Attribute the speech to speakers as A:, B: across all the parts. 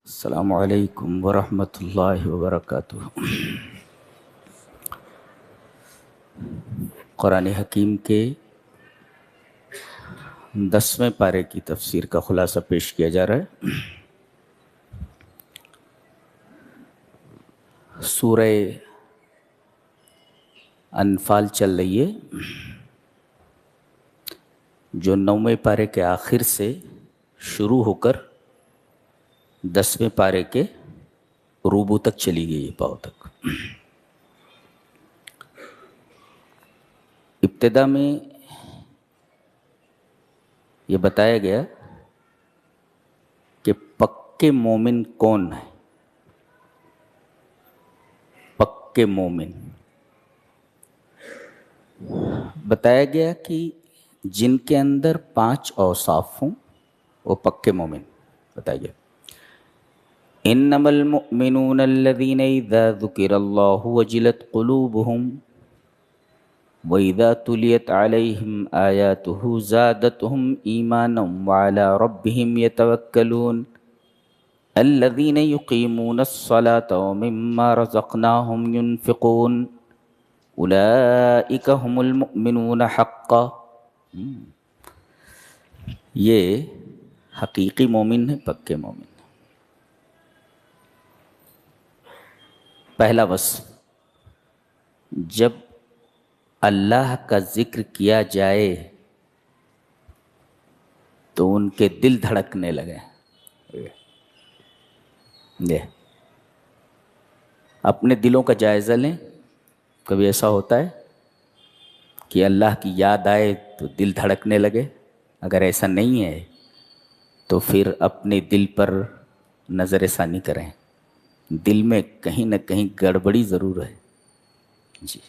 A: السلام علیکم ورحمۃ اللہ وبرکاتہ۔ قرآن حکیم کے 10ویں پارے کی تفسیر کا خلاصہ پیش کیا جا رہا ہے۔ سورہ انفال چل رہی ہے، جو 9ویں پارے کے آخر سے شروع ہو کر 10ویں پارے کے روبو تک چلی گئی ہے، پاؤ تک۔ ابتدا میں یہ بتایا گیا کہ پکے مومن کون ہے۔ پکے مومن بتایا گیا کہ جن کے اندر 5 اوصاف ہوں وہ پکے مومن بتایا گیا۔ انما المؤمنون الذين اذا ذكر الله وجلت قلوبهم وَإِذَا تُلِيَتْ عَلَيْهِمْ آيَاتُهُ زَادَتْهُمْ إِيمَانًا وَعَلَى رَبِّهِمْ يَتَوَكَّلُونَ الَّذِينَ يُقِيمُونَ الصَّلَاةَ وَمِمَّا رَزَقْنَاهُمْ يُنْفِقُونَ أُولَئِكَ هُمُ الْمُؤْمِنُونَ حَقًّا۔ یہ حقیقی مومن ہے، پکے مومن۔ پہلا وصف، جب اللہ کا ذکر کیا جائے تو ان کے دل دھڑکنے لگے۔ اپنے دلوں کا جائزہ لیں، کبھی ایسا ہوتا ہے کہ اللہ کی یاد آئے تو دل دھڑکنے لگے؟ اگر ایسا نہیں ہے تو پھر اپنے دل پر نظر ثانی کریں، دل میں کہیں نہ کہیں گڑبڑی ضرور ہے جی،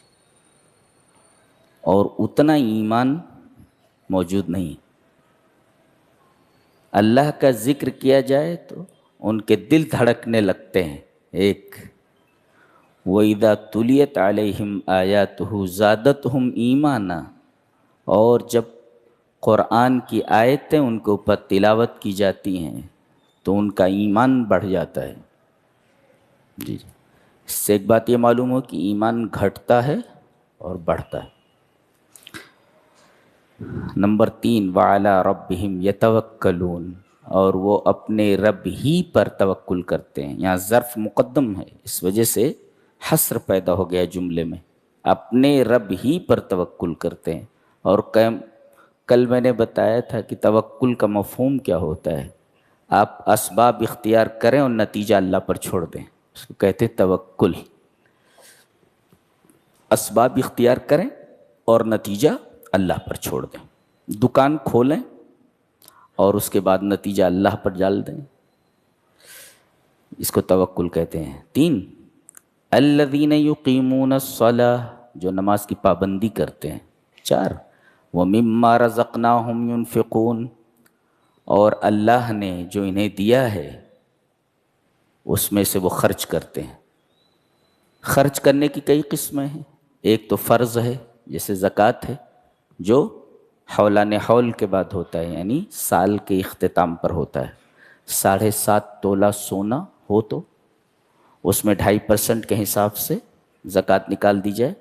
A: اور اتنا ایمان موجود نہیں۔ اللہ کا ذکر کیا جائے تو ان کے دل دھڑکنے لگتے ہیں۔ ایک وَإِذَا تُلِيَتْ عَلَيْهِمْ آيَاتُهُ زَادَتْهُمْ إِيمَانًا، اور جب قرآن کی آیتیں ان کے اوپر تلاوت کی جاتی ہیں تو ان کا ایمان بڑھ جاتا ہے جی۔ اس سے ایک بات یہ معلوم ہو کہ ایمان گھٹتا ہے اور بڑھتا ہے۔ نمبر 3 وَعَلَىٰ رَبِّهِمْ يَتَوَكَّلُونَ، اور وہ اپنے رب ہی پر توکل کرتے ہیں۔ یہاں ظرف مقدم ہے، اس وجہ سے حصر پیدا ہو گیا جملے میں، اپنے رب ہی پر توکل کرتے ہیں۔ اور کل میں نے بتایا تھا کہ توکل کا مفہوم کیا ہوتا ہے۔ آپ اسباب اختیار کریں اور نتیجہ اللہ پر چھوڑ دیں، اس کو کہتے ہیں توکل۔ اسباب اختیار کریں اور نتیجہ اللہ پر چھوڑ دیں۔ دکان کھولیں اور اس کے بعد نتیجہ اللہ پر ڈال دیں، اس کو توکل کہتے ہیں۔ 3 الذین یقیمون الصلاۃ، جو نماز کی پابندی کرتے ہیں۔ 4 ومما رزقناہم ینفقون، اور اللہ نے جو انہیں دیا ہے اس میں سے وہ خرچ کرتے ہیں۔ خرچ کرنے کی کئی قسمیں ہیں۔ ایک تو فرض ہے، جیسے زکوٰۃ ہے، جو حولان حول کے بعد ہوتا ہے، یعنی سال کے اختتام پر ہوتا ہے۔ 7.5 تولہ سونا ہو تو اس میں 2.5% کے حساب سے زکوٰۃ نکال دی جائے۔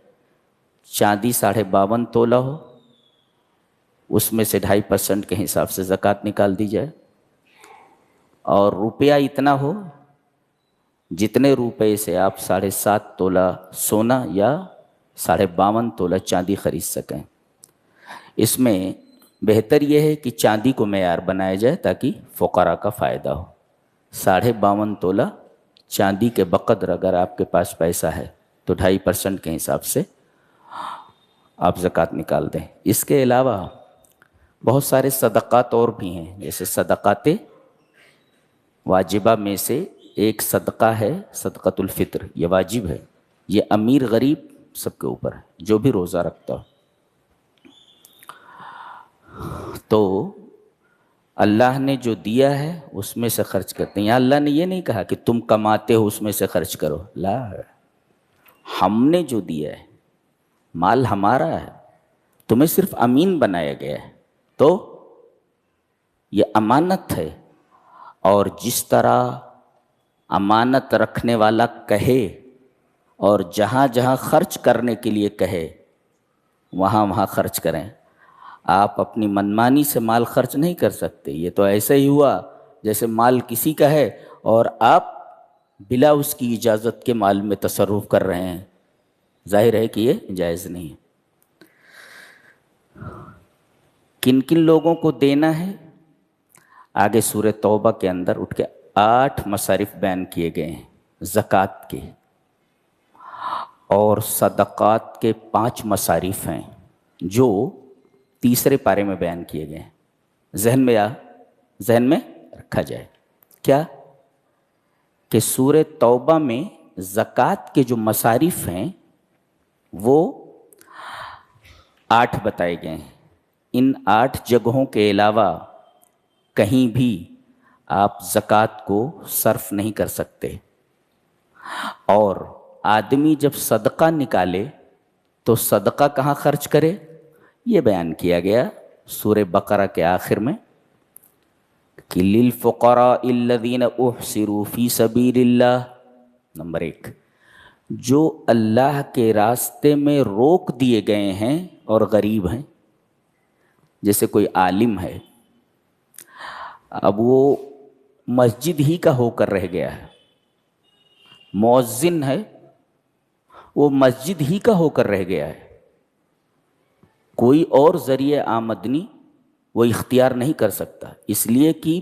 A: چاندی 52.5 تولہ ہو، اس میں سے 2.5% کے حساب سے زکوٰۃ نکال دی جائے۔ اور روپیہ اتنا ہو جتنے روپے سے آپ 7.5 تولہ سونا یا 52.5 تولہ چاندی خرید سکیں۔ اس میں بہتر یہ ہے کہ چاندی کو معیار بنایا جائے تاکہ فقراء کا فائدہ ہو۔ 52.5 تولہ چاندی کے بقدر اگر آپ کے پاس پیسہ ہے تو 2.5% کے حساب سے آپ زکوٰۃ نکال دیں۔ اس کے علاوہ بہت سارے صدقات اور بھی ہیں، جیسے صدقات واجبہ میں سے ایک صدقہ ہے صدقۃ الفطر، یہ واجب ہے، یہ امیر غریب سب کے اوپر ہے، جو بھی روزہ رکھتا ہو۔ تو اللہ نے جو دیا ہے اس میں سے خرچ کرتے ہیں۔ یہاں اللہ نے یہ نہیں کہا کہ تم کماتے ہو اس میں سے خرچ کرو، لا، ہم نے جو دیا ہے مال ہمارا ہے، تمہیں صرف امین بنایا گیا ہے، تو یہ امانت ہے۔ اور جس طرح امانت رکھنے والا کہے اور جہاں جہاں خرچ کرنے کے لیے کہے وہاں وہاں خرچ کریں۔ آپ اپنی منمانی سے مال خرچ نہیں کر سکتے۔ یہ تو ایسے ہی ہوا جیسے مال کسی کا ہے اور آپ بلا اس کی اجازت کے مال میں تصرف کر رہے ہیں، ظاہر ہے کہ یہ جائز نہیں ہے۔ کن کن لوگوں کو دینا ہے؟ آگے سورہ توبہ کے اندر اٹھ کے 8 مصارف بیان کیے گئے ہیں، زکوٰۃ کے اور صدقات کے 5 مصارف ہیں جو تیسرے پارے میں بیان کیے گئے ہیں۔ ذہن میں رکھا جائے کیا کہ سورہ توبہ میں زکوٰۃ کے جو مصارف ہیں وہ 8 بتائے گئے ہیں۔ ان 8 جگہوں کے علاوہ کہیں بھی آپ زکوٰۃ کو صرف نہیں کر سکتے، اور آدمی جب صدقہ نکالے تو صدقہ کہاں خرچ کرے یہ بیان کیا گیا سورہ بقرہ کے آخر میں کہ للفقراء الذین احصروا فی سبیل اللہ۔ نمبر 1، جو اللہ کے راستے میں روک دیے گئے ہیں اور غریب ہیں۔ جیسے کوئی عالم ہے، اب وہ مسجد ہی کا ہو کر رہ گیا ہے، مؤذن ہے وہ مسجد ہی کا ہو کر رہ گیا ہے، کوئی اور ذریعہ آمدنی وہ اختیار نہیں کر سکتا، اس لیے کہ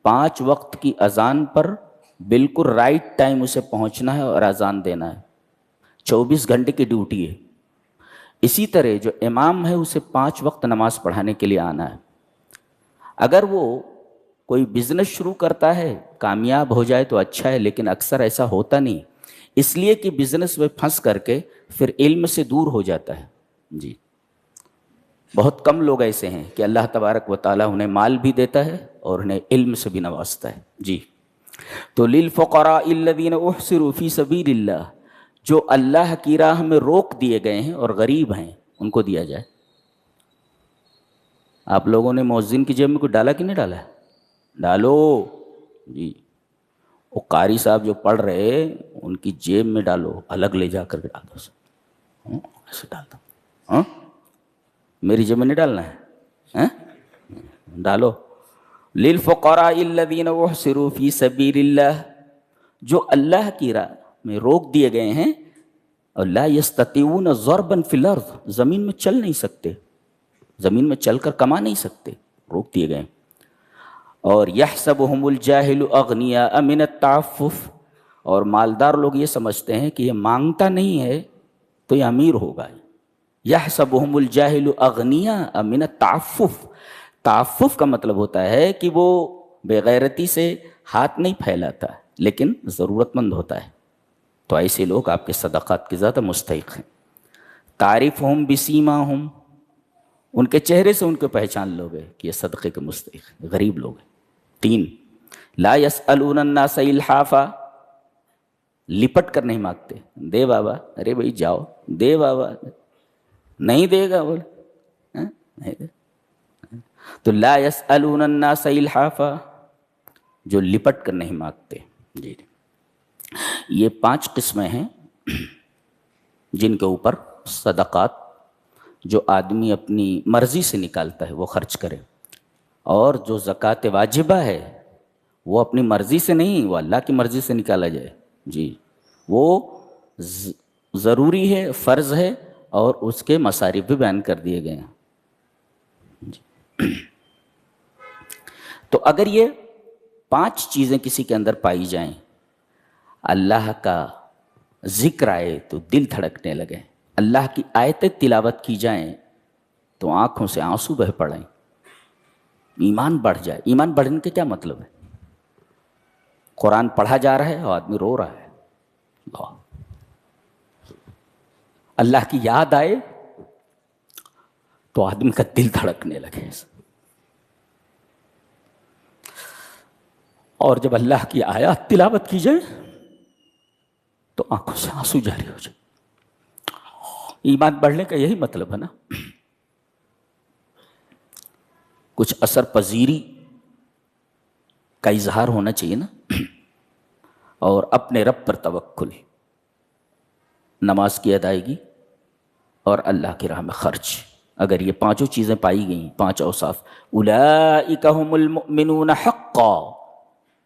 A: 5 وقت کی اذان پر بالکل رائٹ ٹائم اسے پہنچنا ہے اور اذان دینا ہے، 24 گھنٹے کی ڈیوٹی ہے۔ اسی طرح جو امام ہے اسے 5 وقت نماز پڑھانے کے لیے آنا ہے۔ اگر وہ کوئی بزنس شروع کرتا ہے کامیاب ہو جائے تو اچھا ہے، لیکن اکثر ایسا ہوتا نہیں، اس لیے کہ بزنس میں پھنس کر کے پھر علم سے دور ہو جاتا ہے۔ جی، بہت کم لوگ ایسے ہیں کہ اللہ تبارک و تعالیٰ انہیں مال بھی دیتا ہے اور انہیں علم سے بھی نوازتا ہے۔ جی، تو للفقراء الذین احصروا فی سبیل اللہ، جو اللہ کی راہ میں روک دیے گئے ہیں اور غریب ہیں ان کو دیا جائے۔ آپ لوگوں نے مؤذن کی جیب میں کوئی ڈالا کہ نہیں ڈالا ہے؟ ڈالو جی، وہ قاری صاحب جو پڑھ رہے ان کی جیب میں ڈالو، الگ لے جا کر کے ڈال دو، ایسے ڈال دو۔ ہاں، میری جیب میں نہیں ڈالنا ہے، ڈالو۔ للفقراء الذین احصروا فی سبیل اللہ، جو اللہ کی راہ میں روک دیے گئے ہیں اور لا یستطیعون ضربا فی الارض، زمین میں چل نہیں سکتے، زمین میں چل کر کما نہیں سکتے، روک دیے گئے۔ اور یحسبہم الجاہل اغنیاء من التعفف، اور مالدار لوگ یہ سمجھتے ہیں کہ یہ مانگتا نہیں ہے تو یہ امیر ہوگا۔ یحسبہم الجاہل اغنیاء من التعفف، تعفف کا مطلب ہوتا ہے کہ وہ بے غیرتی سے ہاتھ نہیں پھیلاتا لیکن ضرورت مند ہوتا ہے، تو ایسے لوگ آپ کے صدقات کے زیادہ مستحق ہیں۔ تعرفہم بسیماہم، ان کے چہرے سے ان کو پہچان لوگے کہ یہ صدقے کے مستحق ہیں، غریب لوگ ہیں۔ 3، لا یسألون الناس الحافا، لپٹ کر نہیں مانگتے، دے بابا، ارے بھائی جاؤ، دے بابا، نہیں دے گا بولے نہیں دے۔ تو لا یسألون الناس الحافا، جو لپٹ کر نہیں مانگتے۔ جی، یہ 5 قسمیں ہیں جن کے اوپر صدقات جو آدمی اپنی مرضی سے نکالتا ہے وہ خرچ کرے، اور جو زکوٰۃ واجبہ ہے وہ اپنی مرضی سے نہیں، وہ اللہ کی مرضی سے نکالا جائے۔ جی، وہ ضروری ہے، فرض ہے، اور اس کے مصارف بھی بیان کر دیے گئے ہیں۔ جی، تو اگر یہ 5 چیزیں کسی کے اندر پائی جائیں، اللہ کا ذکر آئے تو دل دھڑکنے لگے، اللہ کی آیتیں تلاوت کی جائیں تو آنکھوں سے آنسو بہہ پڑیں، ایمان بڑھ جائے۔ ایمان بڑھنے کے کیا مطلب ہے؟ قرآن پڑھا جا رہا ہے اور آدمی رو رہا ہے، اللہ کی یاد آئے تو آدمی کا دل دھڑکنے لگے، اور جب اللہ کی آیات تلاوت کی جائے تو آنکھوں سے آنسو جاری ہو جائے۔ ایمان بڑھنے کا یہی مطلب ہے نا، کچھ اثر پذیری کا اظہار ہونا چاہیے نا۔ اور اپنے رب پر توکل، نماز کی ادائیگی اور اللہ کی راہ میں خرچ۔ اگر یہ پانچوں چیزیں پائی گئیں، پانچ اوصاف، اولئک هم المؤمنون حقا،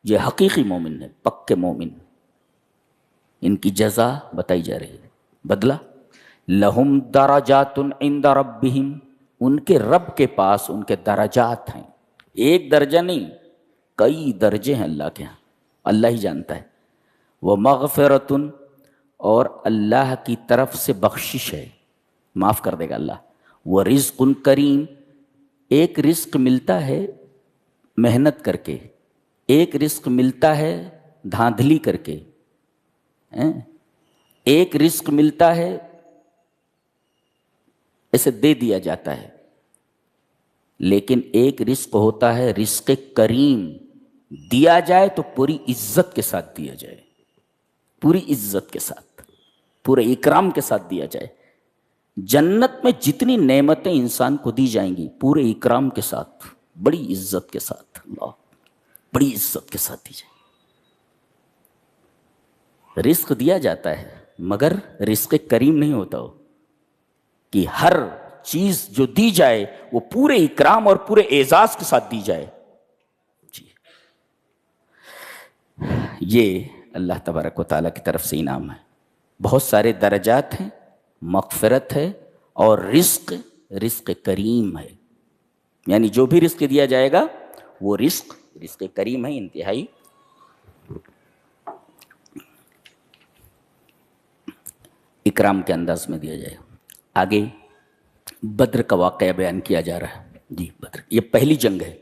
A: یہ حقیقی مومن ہے، پکے مومن، ان کی جزا بتائی جا رہی ہے، بدلہ، لہم درجات عند ربہم، ان کے رب کے پاس ان کے درجات ہیں، ایک درجہ نہیں، کئی درجے ہیں اللہ کے ہاں، اللہ ہی جانتا ہے۔ وہ مغفرۃ، اور اللہ کی طرف سے بخشش ہے، معاف کر دے گا اللہ۔ وہ رزق کریم، ایک رزق ملتا ہے محنت کر کے، ایک رزق ملتا ہے دھاندلی کر کے، ایک رزق ملتا ہے اسے دے دیا جاتا ہے، لیکن ایک رزق ہوتا ہے رزق کریم، دیا جائے تو پوری عزت کے ساتھ دیا جائے، پوری عزت کے ساتھ، پورے اکرام کے ساتھ دیا جائے۔ جنت میں جتنی نعمتیں انسان کو دی جائیں گی پورے اکرام کے ساتھ، بڑی عزت کے ساتھ، اللہ بڑی عزت کے ساتھ دی جائے۔ رزق دیا جاتا ہے مگر رزق کریم نہیں ہوتا ہو کہ ہر چیز جو دی جائے وہ پورے اکرام اور پورے اعزاز کے ساتھ دی جائے۔ جی، یہ اللہ تبارک و تعالیٰ کی طرف سے انعام ہے۔ بہت سارے درجات ہیں، مغفرت ہے، اور رزق کریم ہے، یعنی جو بھی رزق دیا جائے گا وہ رزق کریم ہے، انتہائی اکرام کے انداز میں دیا جائے۔ آگے بدر کا واقعہ بیان کیا جا رہا ہے۔ جی، بدر یہ پہلی جنگ ہے،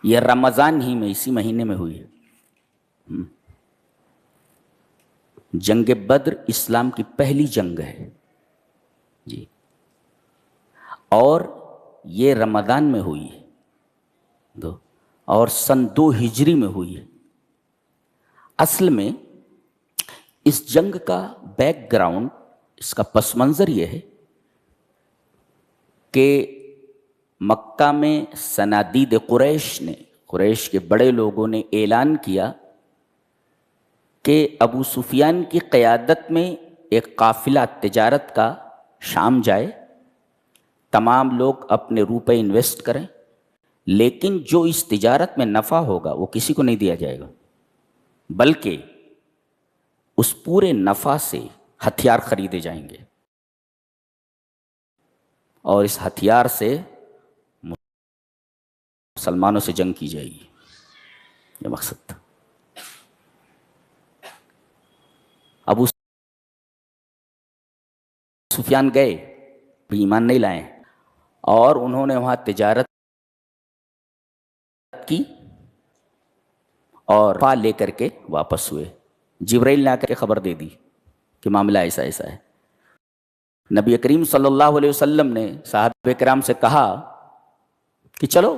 A: یہ رمضان ہی میں، اسی مہینے میں ہوئی ہے۔ جنگ بدر اسلام کی پہلی جنگ ہے جی، اور یہ رمضان میں ہوئی ہے، اور سن 2 ہجری میں ہوئی ہے۔ اصل میں اس جنگ کا بیک گراؤنڈ، اس کا پس منظر یہ ہے کہ مکہ میں صنادید قریش کے بڑے لوگوں نے اعلان کیا کہ ابو سفیان کی قیادت میں ایک قافلہ تجارت کا شام جائے، تمام لوگ اپنے روپے انویسٹ کریں، لیکن جو اس تجارت میں نفع ہوگا وہ کسی کو نہیں دیا جائے گا، بلکہ اس پورے نفع سے ہتھیار خریدے جائیں گے، اور اس ہتھیار سے مسلمانوں سے جنگ کی جائے گی، یہ مقصد تھا۔ ابو سفیان گئے، ایمان نہیں لائے، اور انہوں نے وہاں تجارت کی اور پا لے کر کے واپس ہوئے۔ جبرائیل نے آ کر کے خبر دے دی کہ معاملہ ایسا ایسا ہے۔ نبی کریم صلی اللہ علیہ وسلم نے صحابہ کرام سے کہا کہ چلو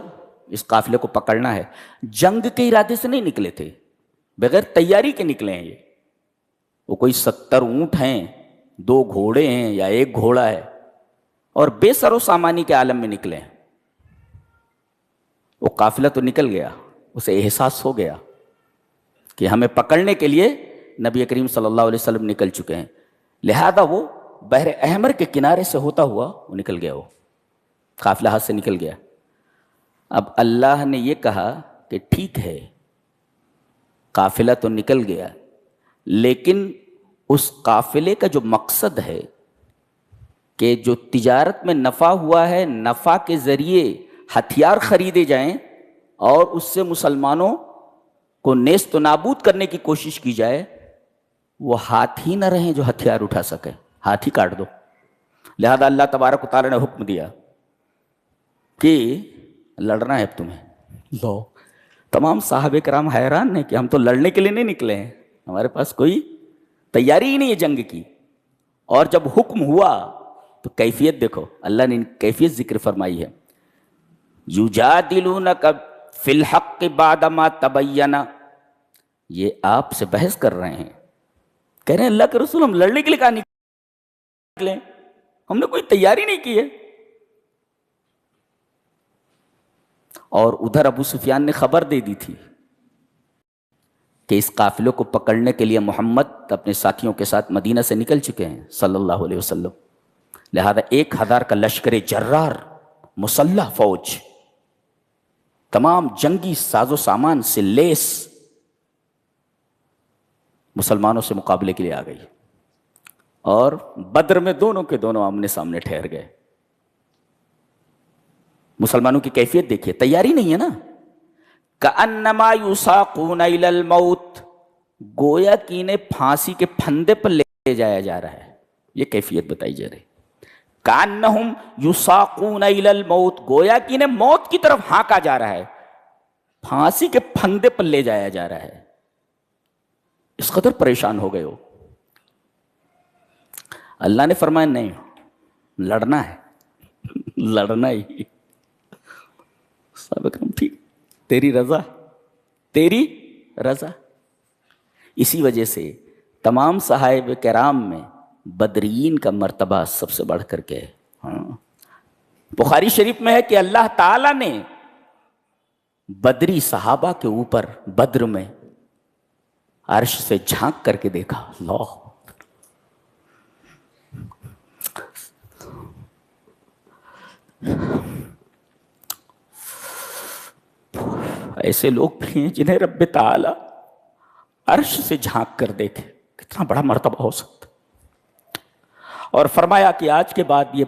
A: اس قافلے کو پکڑنا ہے۔ جنگ کے ارادے سے نہیں نکلے تھے، بغیر تیاری کے نکلے ہیں یہ۔ وہ کوئی 70 اونٹ ہیں، 2 گھوڑے ہیں یا 1 گھوڑا ہے، اور بے سر و سامانی کے عالم میں نکلے ہیں۔ وہ قافلہ تو نکل گیا، اسے احساس ہو گیا کہ ہمیں پکڑنے کے لیے نبی کریم صلی اللہ علیہ وسلم نکل چکے ہیں، لہذا وہ بحر احمر کے کنارے سے ہوتا ہوا وہ نکل گیا، وہ قافلہ ہاتھ سے نکل گیا۔ اب اللہ نے یہ کہا کہ ٹھیک ہے قافلہ تو نکل گیا، لیکن اس قافلے کا جو مقصد ہے کہ جو تجارت میں نفع ہوا ہے، نفع کے ذریعے ہتھیار خریدے جائیں اور اس سے مسلمانوں کو نیست و نابود کرنے کی کوشش کی جائے، وہ ہاتھی نہ رہیں جو ہتھیار اٹھا سکے، ہاتھی کاٹ دو۔ لہذا اللہ تبارک و تعالیٰ نے حکم دیا کہ لڑنا ہے اب تمہیں۔ لو، تمام صحابہ کرام حیران ہیں کہ ہم تو لڑنے کے لیے نہیں نکلے ہیں، ہمارے پاس کوئی تیاری ہی نہیں ہے جنگ کی۔ اور جب حکم ہوا تو کیفیت دیکھو، اللہ نے کیفیت ذکر فرمائی ہے، یجادلونک فی الحق بعد ما تبین، یہ آپ سے بحث کر رہے ہیں، کہہ رہے ہیں اللہ کے رسول ہم لڑنے کے لیے کہاں نکلے، ہم نے کوئی تیاری نہیں کی ہے۔ اور ادھر ابو سفیان نے خبر دے دی تھی کہ اس قافلوں کو پکڑنے کے لیے محمد اپنے ساتھیوں کے ساتھ مدینہ سے نکل چکے ہیں صلی اللہ علیہ وسلم، لہذا 1000 کا لشکر جرار، مسلح فوج، تمام جنگی ساز و سامان سے لیس مسلمانوں سے مقابلے کے لیے آ گئی، اور بدر میں دونوں کے دونوں آمنے سامنے ٹھہر گئے۔ مسلمانوں کی کیفیت دیکھیے، تیاری نہیں ہے نا، کأنما یساقون الی الموت، گویا کہ انہیں پھانسی کے پھندے پر لے جایا جا رہا ہے، یہ کیفیت بتائی جا رہی۔ کأنہم یساقون الی الموت، گویا کہ انہیں موت کی طرف ہانکا جا رہا ہے، پھانسی کے پھندے پر لے جایا جا رہا ہے، اس قدر پریشان ہو گئے ہو۔ اللہ نے فرمایا نہیں، لڑنا ہے، لڑنا ہی۔ صحابہ کرام ٹھیک، تیری رضا، تیری رضا۔ اسی وجہ سے تمام صحابہ کرام میں بدرین کا مرتبہ سب سے بڑھ کر کے بخاری شریف میں ہے کہ اللہ تعالیٰ نے بدری صحابہ کے اوپر بدر میں عرش سے جھانک کر کے دیکھا، اللہ، ایسے لوگ بھی ہیں جنہیں رب تعالی عرش سے جھانک کر دیکھے، کتنا بڑا مرتبہ ہو سکتا۔ اور فرمایا کہ آج کے بعد یہ